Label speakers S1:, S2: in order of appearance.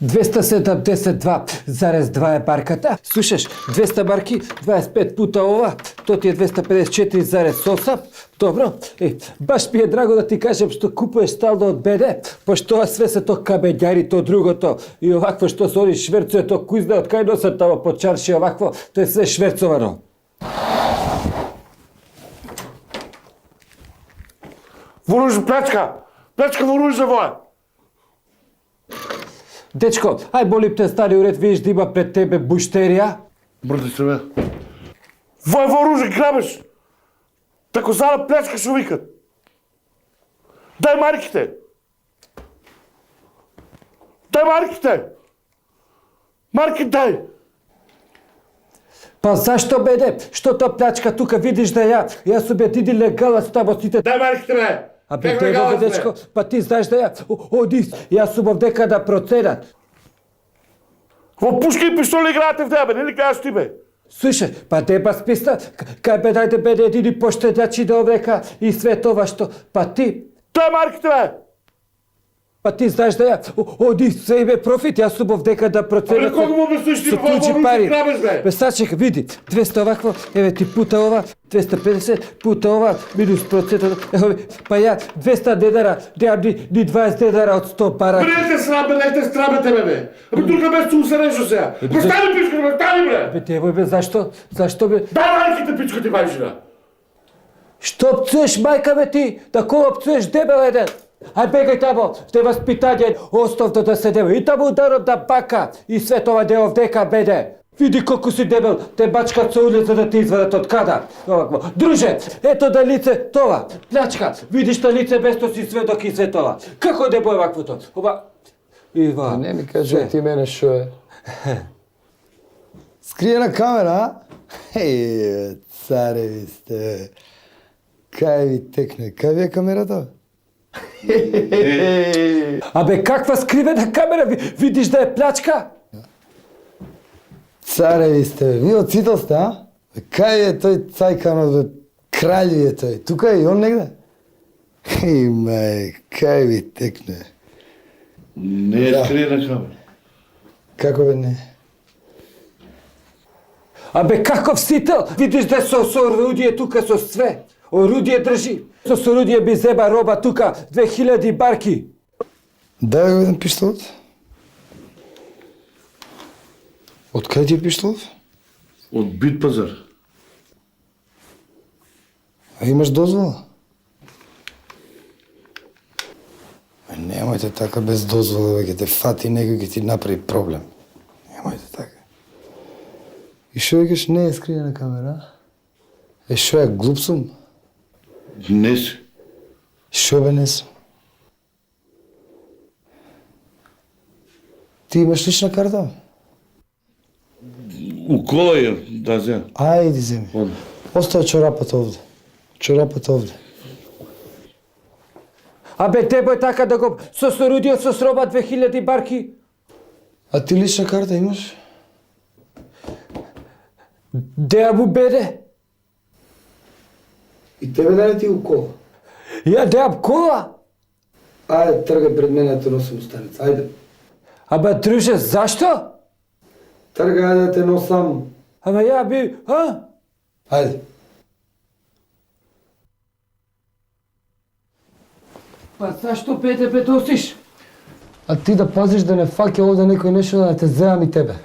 S1: 272,2 е барката. Слушаш, 200 барки, 25 пута ова, то ти е 254,8. Добро, баш ми е драго да ти кажем што купуеш стално од БД, пошто тоа све се то кабењари, то другото и овакво што се они шверцуе, то кој знае од кај носат тамо по чарши овакво, тоа е све шверцовано.
S2: Воруж плячка! Плячка воруж за воја!
S1: Дечко, ај молим те, стани уред, видиш да има пред тебе буштерија?
S2: Брате се бе. Вој воруж грабеш! Тако зала плячка шо викат. Дај марките! Дај марките! Марки дај!
S1: Па зашто беде? Што тоа плячка тука видиш да ја сум ја диди легалаc тамо сите.
S2: Дај марките бе!
S1: А бе тебе дечко, па ти знаеш да оди, јас сум овдека да проценат.
S2: Во пушки и пистоли играате в тебе, нели кажеш ти бе?
S1: Слушай, па деба списта, кај бе дајте беде едини поштедјачи да овдека и све тоа што, па ти,
S2: Дај марките бе!
S1: па ти знаеш да оди се име профит, јас сум овдека да проценат.
S2: Абе, кога му обясниш ти
S1: со
S2: во
S1: туѓи
S2: воруж
S1: пари.
S2: грабеш бе?
S1: Бе сачека, види, 200 овакво, еве ти пута ова, 250 пута ова, минус процентот, па ја 200 дедара, неам ни 20 дедара од 100 параки.
S2: Бре, срамете бе бе! Абе, тука бе су се решо сега! Бе, стани пичка, бе, стани бре!
S1: Бе те бе, зашто? Зашто бе?
S2: Дај марките, пичка ти мајшина!
S1: Што пцуеш мајка бе ти? Да кога пцуеш дебел еден? Ај бегај тамо, те васпитање, оставте да се дева. И тамо ударот да бака и све тоа де овдека беде. Види колку си дебел, те бачкат со улица да те извадат од када. Овакво. Друже, ето да лице тоа, плячка. Видиш та лице бесто си сведок и све тоа. Како да бое ваквото? Ова Ива.
S3: Не ми кажи ти мене шо е. Скриена камера, а? Еј, цареви сте. Кај ви текне? Кај ви е камерата?
S1: Абе каква скривена камера? Видиш да е плячка?
S3: Цареви сте, ви од Цител сте, а? Кај е тој цајканот, бе? Кралј ви е тој. Тука е и он негде? Еј, мај, кај ви текне?
S2: Не е скриена камера.
S3: Како бе не?
S1: Абе каков сител? Видиш да со орудие тука со све. Орудие држи. Со орудие би зеба роба тука 2000 барки.
S3: Дај го еден пиштолот. Од кај ти е пиштолот?
S2: Од бит пазар.
S3: А имаш дозвола? Немојте така без дозвола, бе, ќе те фати некој, ќе ти направи проблем. Немојте така. И шо викаш не е скриена камера? Е, шо е, глуп сум?
S2: Не си.
S3: Шо бе не сум? Ти имаш лична карта?
S2: У кола е, да зем.
S3: Ајде, земи.
S2: Оди.
S3: Остави чорапата овде. Чорапата овде.
S1: Абе тебе така да го со орудие со роба 2000 барки.
S3: А ти лична карта имаш?
S1: Деа му беде?
S3: И тебе дали ти у кола?
S1: Ја деам кола.
S3: Ајде, тргај пред мене, те носам устанец. Ајде.
S1: Абе друже, зашто?
S3: Тргај, ајде да те носам.
S1: Ама ја би, а?
S3: Ајде.
S1: Па зашто беде бе досиш?
S3: А ти да пазиш да не фаќа овде некој нешто да те земам и тебе.